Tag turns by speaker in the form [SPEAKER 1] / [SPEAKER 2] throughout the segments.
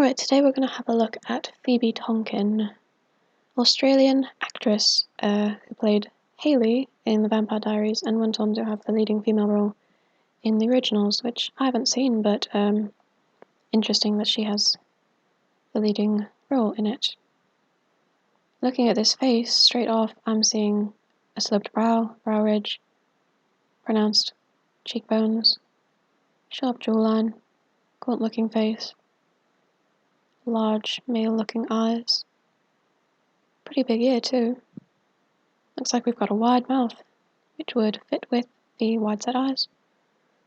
[SPEAKER 1] Alright, today we're going to have a look at Phoebe Tonkin, Australian actress who played Hayley in The Vampire Diaries and went on to have the leading female role in the originals, which I haven't seen, but interesting that she has the leading role in it. Looking at this face, straight off, I'm seeing a sloped brow ridge, pronounced cheekbones, sharp jawline, gaunt-looking face, large male-looking eyes. Pretty big ear too. Looks like we've got a wide mouth, which would fit with the wide-set eyes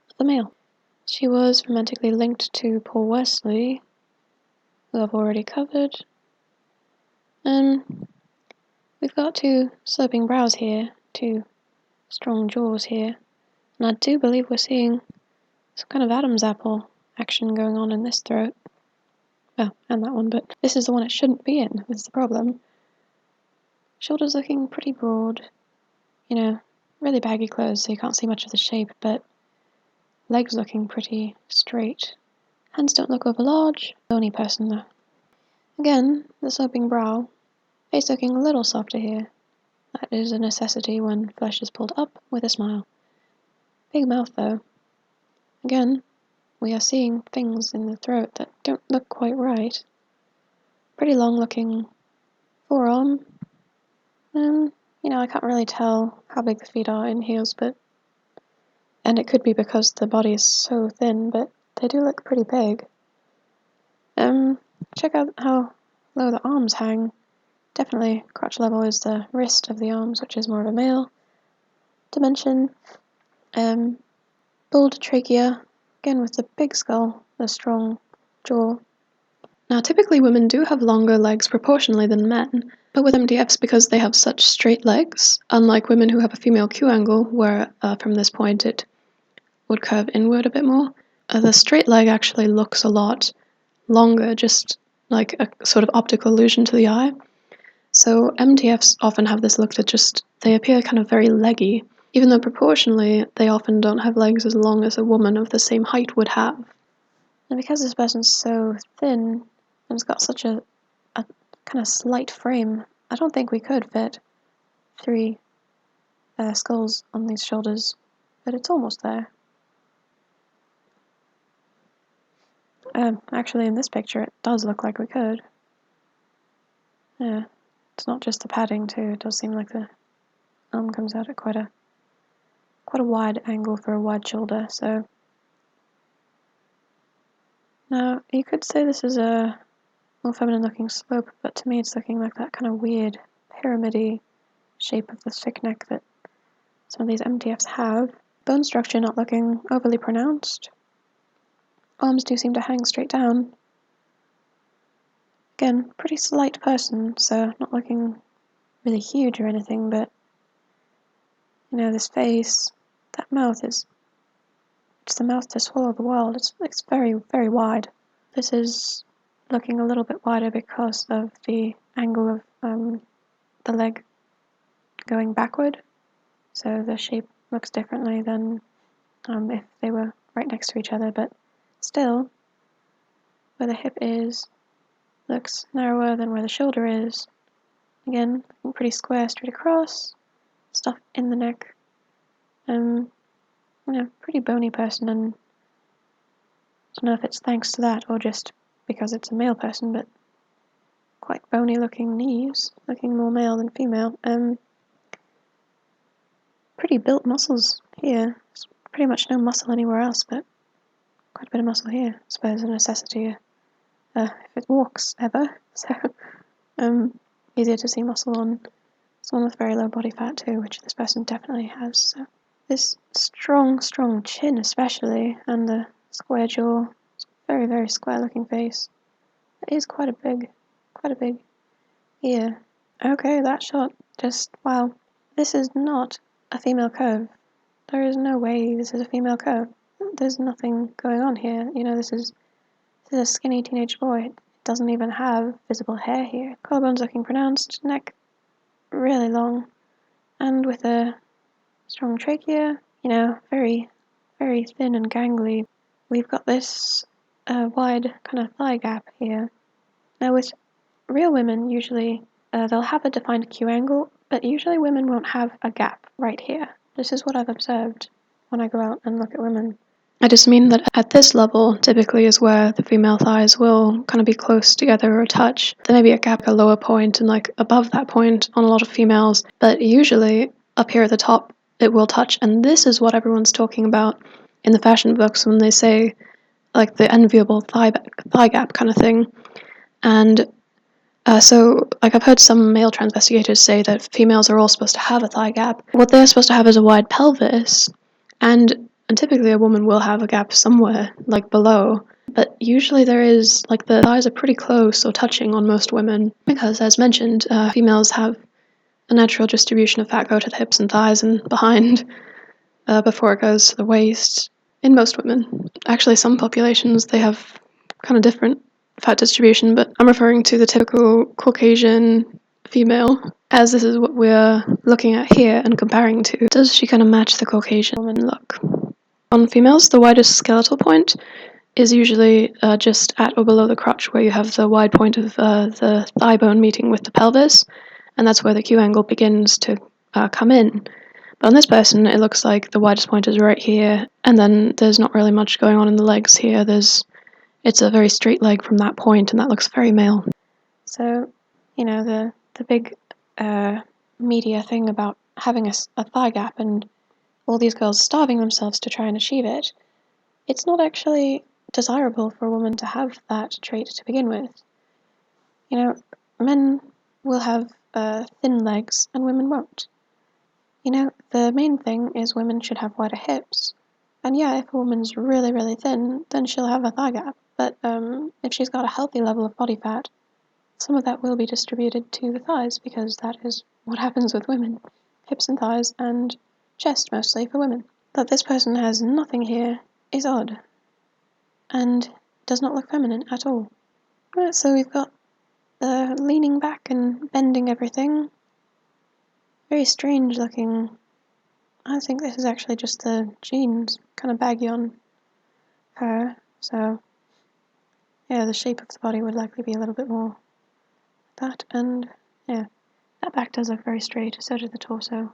[SPEAKER 1] of the male. She was romantically linked to Paul Wesley, who I've already covered. We've got two sloping brows here, two strong jaws here, and I do believe we're seeing some kind of Adam's apple action going on in this throat. Well, and that one, but this is the one it shouldn't be in, this is the problem. Shoulders looking pretty broad, really baggy clothes so you can't see much of the shape, but legs looking pretty straight. Hands don't look over large, bony person though. Again, the sloping brow, face looking a little softer here. That is a necessity when flesh is pulled up with a smile. Big mouth though. Again, we are seeing things in the throat that don't look quite right. Pretty long looking forearm. I can't really tell how big the feet are in heels, and it could be because the body is so thin, but they do look pretty big. Check out how low the arms hang. Definitely crotch level is the wrist of the arms, which is more of a male dimension. Bold trachea, again with the big skull, the strong jaw. Now typically women do have longer legs proportionally than men, but with MTFs, because they have such straight legs, unlike women who have a female Q angle, where from this point it would curve inward a bit more, the straight leg actually looks a lot longer, just like a sort of optical illusion to the eye. So MTFs often have this look that they appear kind of very leggy, even though proportionally they often don't have legs as long as a woman of the same height would have. And because this person's so thin and has got such a kind of slight frame, I don't think we could fit 3 skulls on these shoulders, but it's almost there. Actually in this picture it does look like we could. Yeah, it's not just the padding too, it does seem like the arm comes out at quite a wide angle for a wide shoulder, so. Now, you could say this is a more feminine looking slope, but to me it's looking like that kind of weird pyramid-y shape of the thick neck that some of these MTFs have. Bone structure not looking overly pronounced. Arms do seem to hang straight down. Again, pretty slight person, so not looking really huge or anything, but this face, that mouth is it's the mouth to swallow the world. It's very, very wide. This is looking a little bit wider because of the angle of the leg going backward, so the shape looks differently than if they were right next to each other, but still, where the hip is looks narrower than where the shoulder is. Again, looking pretty square straight across, stuff in the neck. Pretty bony person, and I don't know if it's thanks to that or just because it's a male person, but quite bony looking knees, looking more male than female. Pretty built muscles here. There's pretty much no muscle anywhere else, but quite a bit of muscle here. I suppose a necessity if it walks ever. So easier to see muscle on someone with very low body fat too, which this person definitely has. So this strong chin especially, and the square jaw, very, very square looking face. It is quite a big ear. Okay, that shot, wow. This is not a female curve. There is no way this is a female curve. There's nothing going on here. This is a skinny teenage boy. It doesn't even have visible hair here. Collarbones looking pronounced, neck really long, and with a strong trachea, very, very thin and gangly. We've got this a wide kind of thigh gap here. Now with real women, usually they'll have a defined Q angle, but usually women won't have a gap right here. This is what I've observed when I go out and look at women. I just mean that at this level, typically is where the female thighs will kind of be close together or touch. There may be a gap at a lower point and like above that point on a lot of females, but usually up here at the top, it will touch. And this is what everyone's talking about in the fashion books when they say like the enviable thigh gap kind of thing. And so, like, I've heard some male investigators say that females are all supposed to have a thigh gap. What they're supposed to have is a wide pelvis, and typically a woman will have a gap somewhere, like below. But usually there is, like, the thighs are pretty close or touching on most women, because, as mentioned, females have a natural distribution of fat go to the hips and thighs and behind before it goes to the waist in most women. Actually, some populations, they have kind of different fat distribution, but I'm referring to the typical Caucasian female, as this is what we're looking at here and comparing to. Does she kind of match the Caucasian woman look? On females, the widest skeletal point is usually just at or below the crotch, where you have the wide point of the thigh bone meeting with the pelvis, and that's where the Q angle begins to come in. But on this person, it looks like the widest point is right here, and then there's not really much going on in the legs here. It's a very straight leg from that point, and that looks very male. So, you know, the big media thing about having a thigh gap and all these girls starving themselves to try and achieve it, it's not actually desirable for a woman to have that trait to begin with. You know, men will have thin legs and women won't. You know, the main thing is women should have wider hips. And yeah, if a woman's really, really thin, then she'll have a thigh gap. But if she's got a healthy level of body fat, some of that will be distributed to the thighs, because that is what happens with women. Hips and thighs and chest mostly for women. That this person has nothing here is odd and does not look feminine at all. Right, so we've got the leaning back and bending everything. Very strange looking. I think this is actually just the jeans kind of baggy on her, so yeah, the shape of the body would likely be a little bit more that, and yeah, that back does look very straight, so does the torso.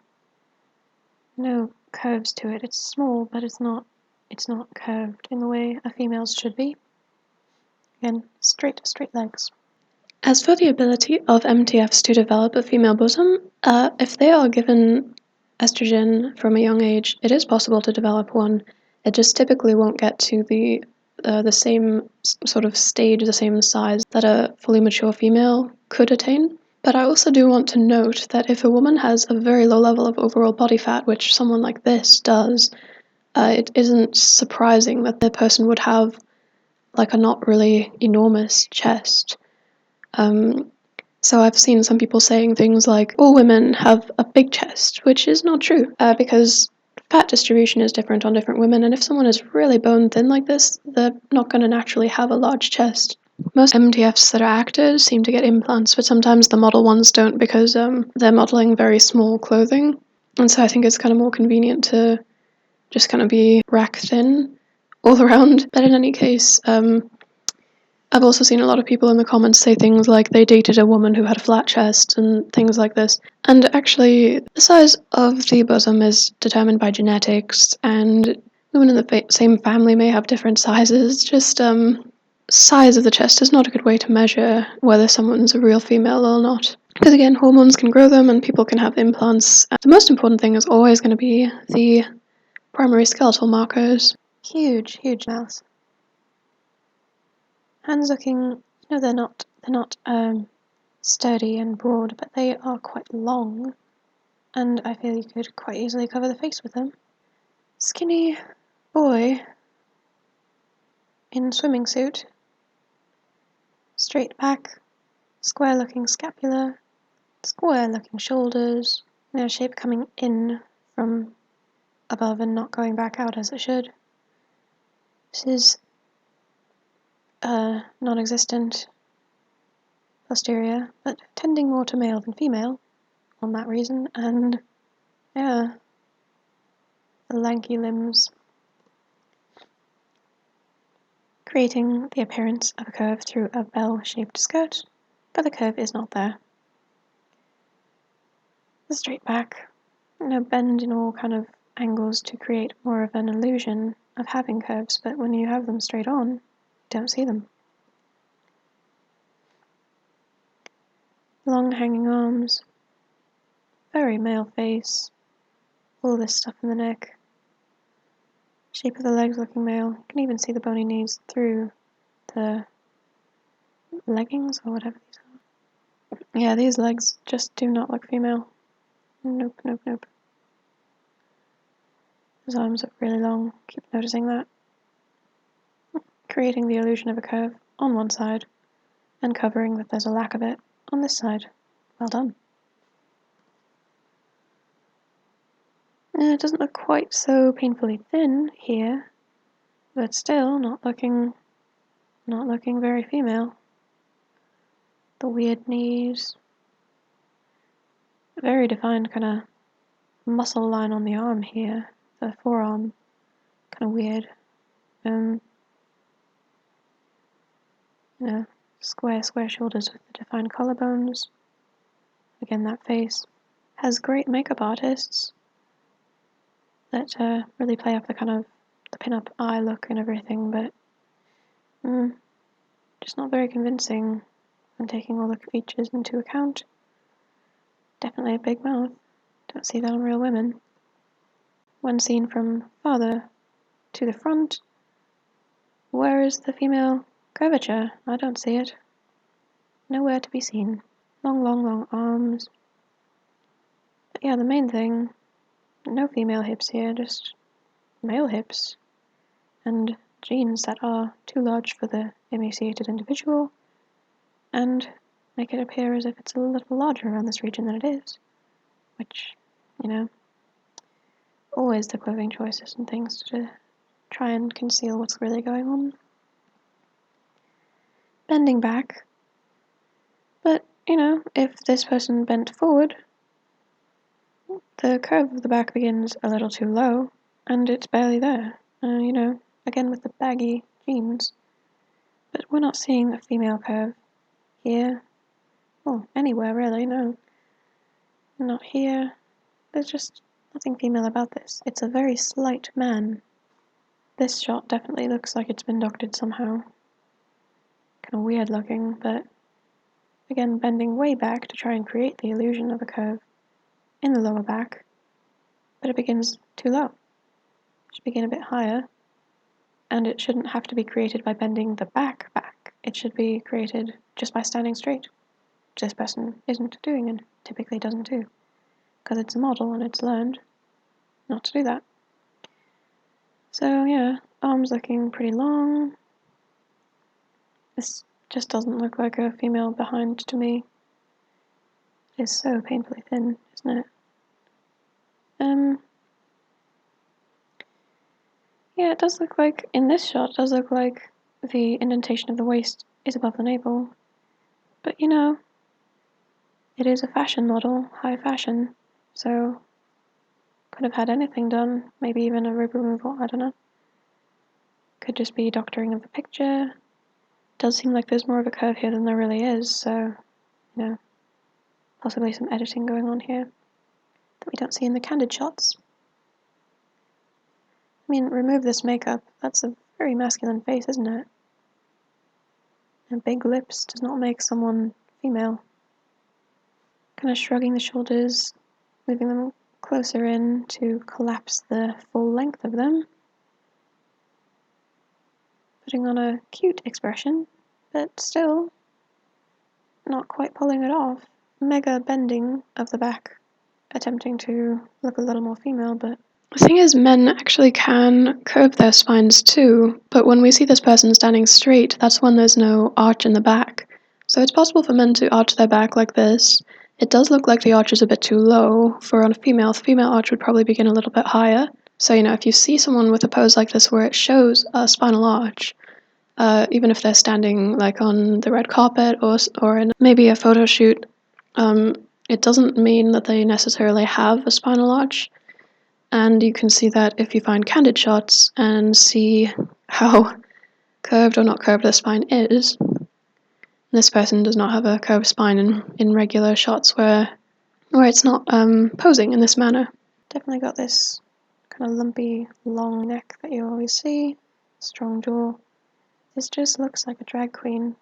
[SPEAKER 1] No curves to it. It's small, but it's not curved in the way a female's should be. Again, straight legs. As for the ability of MTFs to develop a female bosom, if they are given estrogen from a young age, it is possible to develop one. It just typically won't get to the same sort of stage, the same size that a fully mature female could attain. But I also do want to note that if a woman has a very low level of overall body fat, which someone like this does, it isn't surprising that the person would have like a not really enormous chest. So I've seen some people saying things like, all women have a big chest, which is not true, because fat distribution is different on different women, and if someone is really bone thin like this, they're not going to naturally have a large chest. Most MTFs that are actors seem to get implants, but sometimes the model ones don't, because they're modeling very small clothing, and so I think it's kind of more convenient to just kind of be rack thin all around. But in any case, I've also seen a lot of people in the comments say things like they dated a woman who had a flat chest and things like this. And actually, the size of the bosom is determined by genetics, and women in the same family may have different sizes. Just size of the chest is not a good way to measure whether someone's a real female or not. Because again, hormones can grow them and people can have implants. The most important thing is always going to be the primary skeletal markers. Huge mouth. Hands looking, they're not sturdy and broad, but they are quite long, and I feel you could quite easily cover the face with them. Skinny boy in swimming suit, straight back, square looking scapula, square looking shoulders, shape coming in from above and not going back out as it should. This is non-existent posterior, but tending more to male than female on that reason, and yeah, the lanky limbs. creating the appearance of a curve through a bell-shaped skirt, but the curve is not there. The straight back, bend in all kind of angles to create more of an illusion of having curves, but when you have them straight on, you don't see them. Long hanging arms, very male face, all this stuff in the neck, shape of the legs looking male. You can even see the bony knees through the leggings or whatever these are. Yeah, these legs just do not look female. Nope, nope, nope. His arms look really long, keep noticing that. Creating the illusion of a curve on one side, and covering that there's a lack of it on this side. Well done. It doesn't look quite so painfully thin here, but still not looking very female. The weird knees. A very defined kind of muscle line on the arm here. The forearm, kind of weird. Square shoulders with the defined collarbones. Again, that face. Has great makeup artists that really play up the kind of the pin-up eye look and everything, but just not very convincing when taking all the features into account. Definitely a big mouth. Don't see that on real women. When seen from farther to the front, where is the female curvature? I don't see it. Nowhere to be seen. Long arms. But yeah, the main thing, no female hips here, just male hips. And jeans that are too large for the emaciated individual, and make it appear as if it's a little larger around this region than it is. Which, always the clothing choices and things to try and conceal what's really going on. Bending back. But, if this person bent forward, the curve of the back begins a little too low, and it's barely there. Again with the baggy jeans. But we're not seeing a female curve here. Well, anywhere really, no. Not here. There's just nothing female about this. It's a very slight man. This shot definitely looks like it's been doctored somehow. Kind of weird looking, but again bending way back to try and create the illusion of a curve in the lower back, but it begins too low. It should begin a bit higher, and it shouldn't have to be created by bending the back. It should be created just by standing straight, which this person isn't doing and typically doesn't do, because it's a model and it's learned not to do that. So yeah, arms looking pretty long. This just doesn't look like a female behind to me. It is so painfully thin, isn't it? Yeah, it does look like, in this shot, it does look like the indentation of the waist is above the navel. But it is a fashion model, high fashion, so could have had anything done, maybe even a rib removal, I don't know. Could just be doctoring of the picture. Does seem like there's more of a curve here than there really is, so, possibly some editing going on here that we don't see in the candid shots. Remove this makeup. That's a very masculine face, isn't it? And big lips does not make someone female. Kind of shrugging the shoulders, moving them closer in to collapse the full length of them. Putting on a cute expression, but still not quite pulling it off. Mega bending of the back, attempting to look a little more female, but the thing is, men actually can curve their spines too, but when we see this person standing straight, that's when there's no arch in the back. So it's possible for men to arch their back like this. It does look like the arch is a bit too low for a female. The female arch would probably begin a little bit higher. So, if you see someone with a pose like this where it shows a spinal arch, even if they're standing like on the red carpet or in maybe a photo shoot, it doesn't mean that they necessarily have a spinal arch. And you can see that if you find candid shots and see how curved or not curved the spine is. This person does not have a curved spine in regular shots where it's not posing in this manner. Definitely got this kind of lumpy, long neck that you always see, strong jaw. This just looks like a drag queen.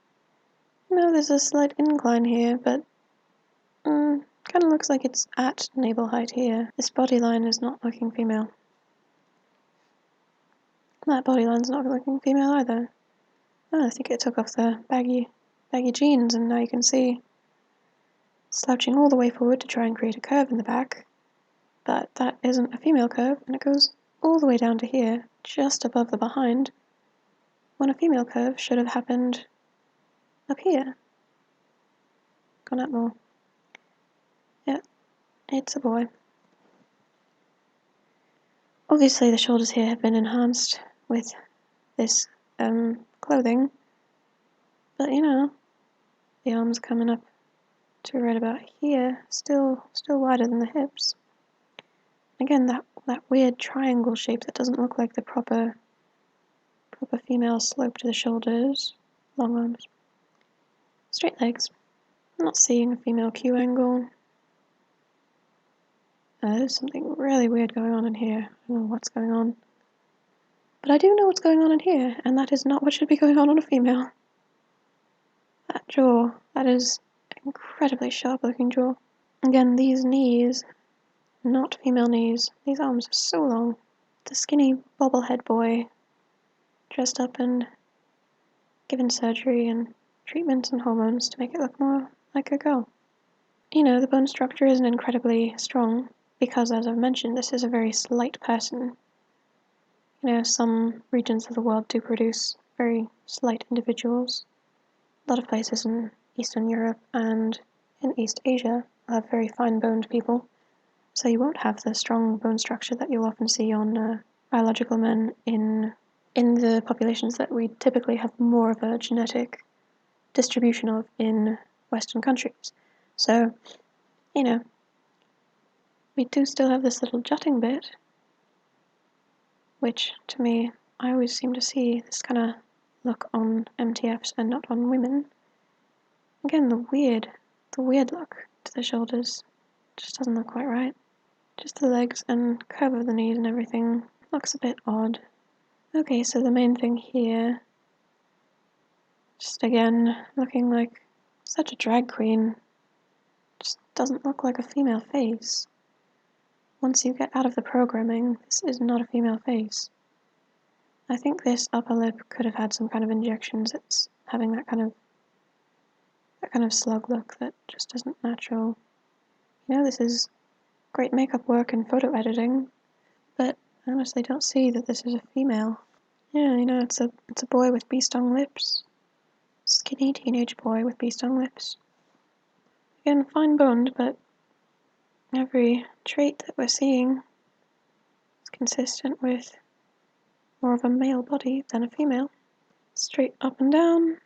[SPEAKER 1] There's a slight incline here, but kind of looks like it's at navel height here. This body line is not looking female. That body line's not looking female either. I think it took off the baggy jeans, and now you can see slouching all the way forward to try and create a curve in the back. But that isn't a female curve, and it goes all the way down to here, just above the behind, when a female curve should have happened up here. Gone up more. Yeah, it's a boy. Obviously the shoulders here have been enhanced with this clothing, but the arms coming up to right about here, still wider than the hips. Again, that weird triangle shape that doesn't look like the proper female slope to the shoulders. Long arms. Straight legs. I'm not seeing a female Q angle. There's something really weird going on in here. I don't know what's going on. But I do know what's going on in here, and that is not what should be going on a female. That jaw, that is an incredibly sharp looking jaw. Again, these knees, not female knees. These arms are so long. The skinny bobblehead boy, dressed up and given surgery and treatments and hormones to make it look more like a girl. The bone structure isn't incredibly strong because, as I've mentioned, this is a very slight person. Some regions of the world do produce very slight individuals. A lot of places in Eastern Europe and in East Asia have very fine-boned people, so you won't have the strong bone structure that you'll often see on biological men in the populations that we typically have more of a genetic distribution of in Western countries. So, we do still have this little jutting bit, which, to me, I always seem to see this kind of look on MTFs and not on women. Again, the weird look to the shoulders just doesn't look quite right. Just the legs and curve of the knees and everything looks a bit odd. Okay, so the main thing here, just again, looking like such a drag queen, just doesn't look like a female face. Once you get out of the programming, this is not a female face. I think this upper lip could have had some kind of injections. It's having that kind of slug look that just isn't natural. This is great makeup work and photo editing, but I honestly don't see that this is a female. Yeah, it's a boy with bee-stung lips. Skinny teenage boy with bee-stung lips. Again, fine-boned, but every trait that we're seeing is consistent with more of a male body than a female. Straight up and down,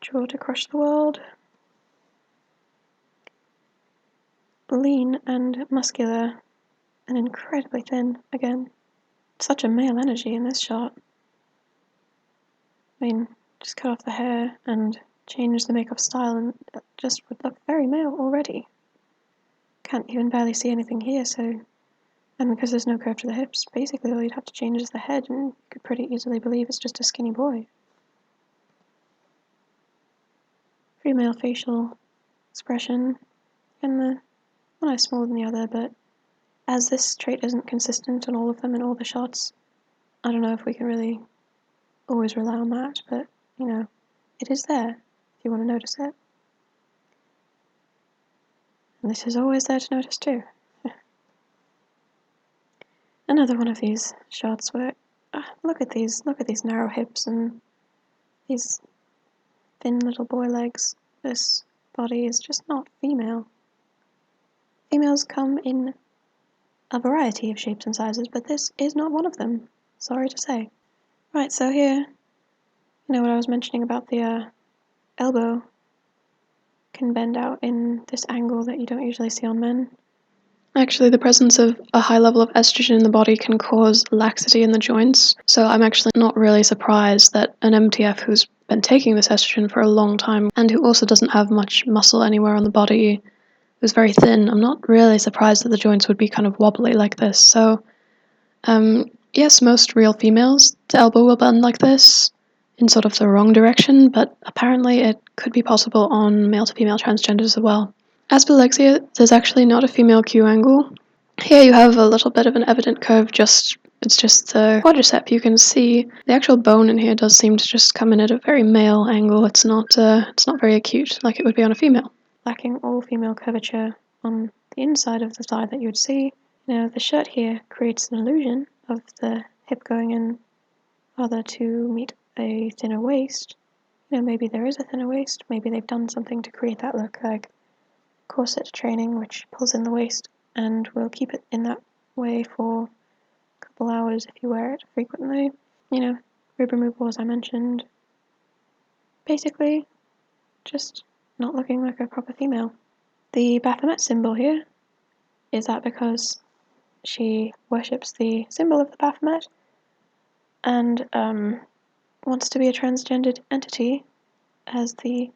[SPEAKER 1] jaw to crush the world. Lean and muscular and incredibly thin again. Such a male energy in this shot. Just cut off the hair and change the makeup style and it just would look very male already. Can't even barely see anything here, and because there's no curve to the hips, basically all you'd have to change is the head and you could pretty easily believe it's just a skinny boy. Pretty male facial expression, and one eye smaller than the other, but as this trait isn't consistent on all of them in all the shots, I don't know if we can really always rely on that, but it is there if you want to notice it. And this is always there to notice too. Another one of these shots where, look at these narrow hips and these thin little boy legs. This body is just not female. Females come in a variety of shapes and sizes, but this is not one of them. Sorry to say. Right, so here, what I was mentioning about the elbow can bend out in this angle that you don't usually see on men. Actually, the presence of a high level of estrogen in the body can cause laxity in the joints, so I'm actually not really surprised that an MTF who's been taking this estrogen for a long time and who also doesn't have much muscle anywhere on the body, who's very thin, I'm not really surprised that the joints would be kind of wobbly like this. So, yes, most real females, the elbow will bend like this in sort of the wrong direction, but apparently it could be possible on male to female transgenders as well. As for legs here, there's actually not a female Q angle. Here you have a little bit of an evident curve, it's just the quadricep. You can see the actual bone in here does seem to just come in at a very male angle. It's not very acute like it would be on a female. Lacking all female curvature on the inside of the thigh that you would see. The shirt here creates an illusion of the hip going in rather to meet a thinner waist. Maybe there is a thinner waist, maybe they've done something to create that look, like corset training, which pulls in the waist and will keep it in that way for a couple hours if you wear it frequently. Rib removal, as I mentioned. Basically, just not looking like a proper female. The Baphomet symbol here, is that because she worships the symbol of the Baphomet and wants to be a transgendered entity as the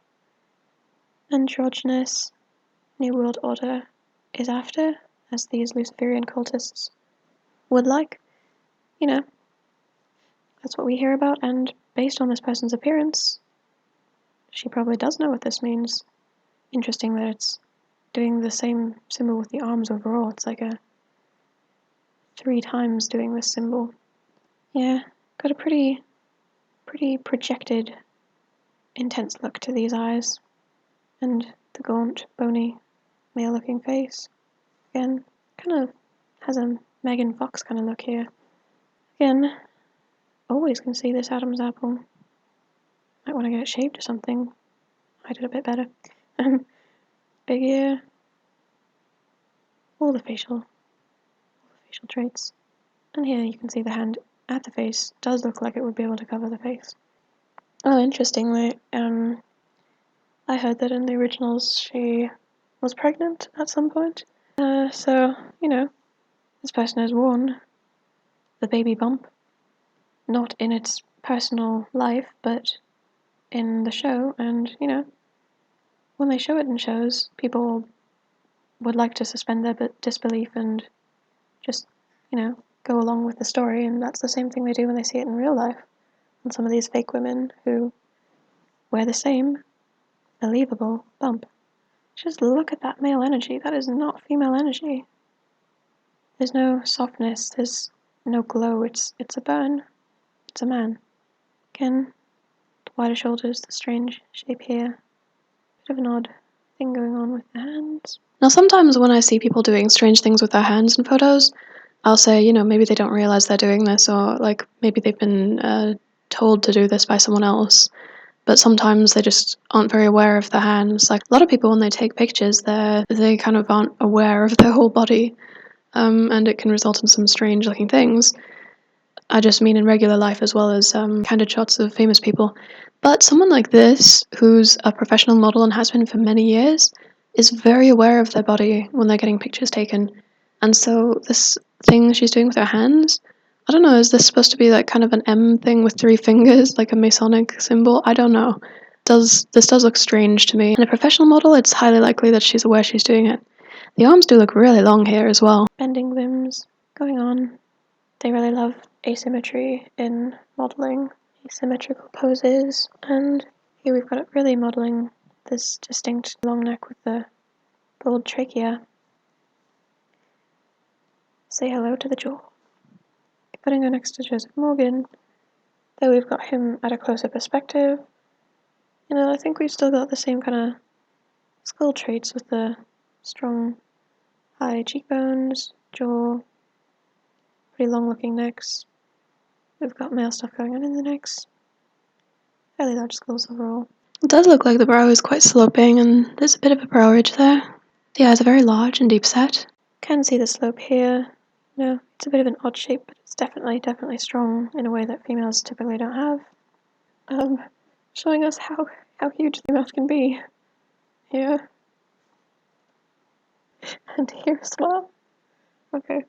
[SPEAKER 1] androgynous New World Order is after, as these Luciferian cultists would like. That's what we hear about, and based on this person's appearance, she probably does know what this means. Interesting that it's doing the same symbol with the arms overall. It's like a 3 times doing this symbol. Yeah, got a pretty projected, intense look to these eyes, and the gaunt, bony, male-looking face. Again, kind of has a Megan Fox kind of look here. Again, always can see this Adam's apple. Might want to get it shaved or something. I did a bit better. Big ear. All the facial traits. And here you can see the hand at the face does look like it would be able to cover the face. Oh, interestingly, I heard that in the originals she was pregnant at some point. So, this person has worn the baby bump, not in its personal life, but in the show, and, when they show it in shows, people would like to suspend their disbelief and just, go along with the story, and that's the same thing they do when they see it in real life. And some of these fake women who wear the same believable bump. Just look at that male energy. That is not female energy. There's no softness, there's no glow, it's a burn. It's a man. Again, the wider shoulders, the strange shape here. Bit of an odd thing going on with the hands. Now sometimes when I see people doing strange things with their hands in photos, I'll say, maybe they don't realize they're doing this, or like maybe they've been told to do this by someone else, but sometimes they just aren't very aware of their hands. Like a lot of people, when they take pictures, they kind of aren't aware of their whole body, and it can result in some strange looking things. I just mean in regular life as well as candid shots of famous people. But someone like this, who's a professional model and has been for many years, is very aware of their body when they're getting pictures taken. And so this thing she's doing with her hands, I don't know, is this supposed to be like kind of an M thing with 3 fingers, like a Masonic symbol? I don't know. This does look strange to me. In a professional model, it's highly likely that she's aware she's doing it. The arms do look really long here as well. Bending limbs going on. They really love asymmetry in modeling, asymmetrical poses, and here we've got it really modeling this distinct long neck with the bold trachea. Say hello to the jaw. Putting her next to Joseph Morgan, though we've got him at a closer perspective. I think we've still got the same kind of skull traits with the strong, high cheekbones, jaw, pretty long-looking necks. We've got male stuff going on in the necks. Fairly large skulls overall. It does look like the brow is quite sloping, and there's a bit of a brow ridge there. The eyes are very large and deep set. Can see the slope here. It's a bit of an odd shape, but it's definitely strong in a way that females typically don't have. Showing us how huge the mouth can be. Here. And here as well. Okay.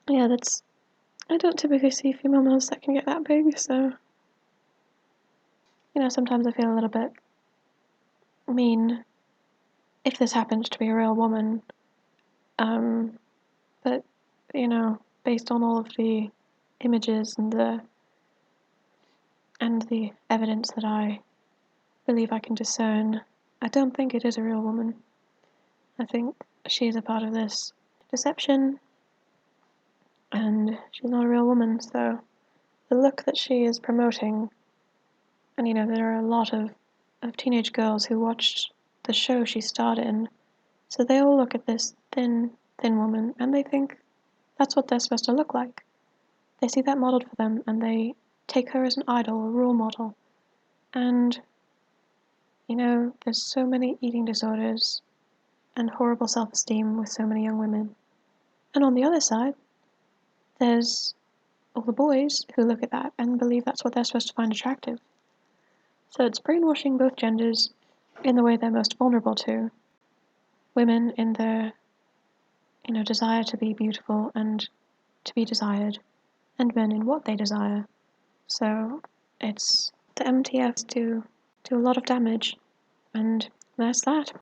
[SPEAKER 1] Yeah, I don't typically see female mouths that can get that big, so, sometimes I feel a little bit mean if this happened to be a real woman. But, based on all of the images and the evidence that I believe I can discern, I don't think it is a real woman. I think she is a part of this deception, and she's not a real woman, so the look that she is promoting, and there are a lot of teenage girls who watched the show she starred in, so they all look at this thin woman, and they think that's what they're supposed to look like. They see that modeled for them, and they take her as an idol, a role model. And, there's so many eating disorders and horrible self-esteem with so many young women. And on the other side, there's all the boys who look at that and believe that's what they're supposed to find attractive. So it's brainwashing both genders in the way they're most vulnerable to. Women in their, desire to be beautiful and to be desired, and men in what they desire. So it's the MTFs do a lot of damage, and that's that.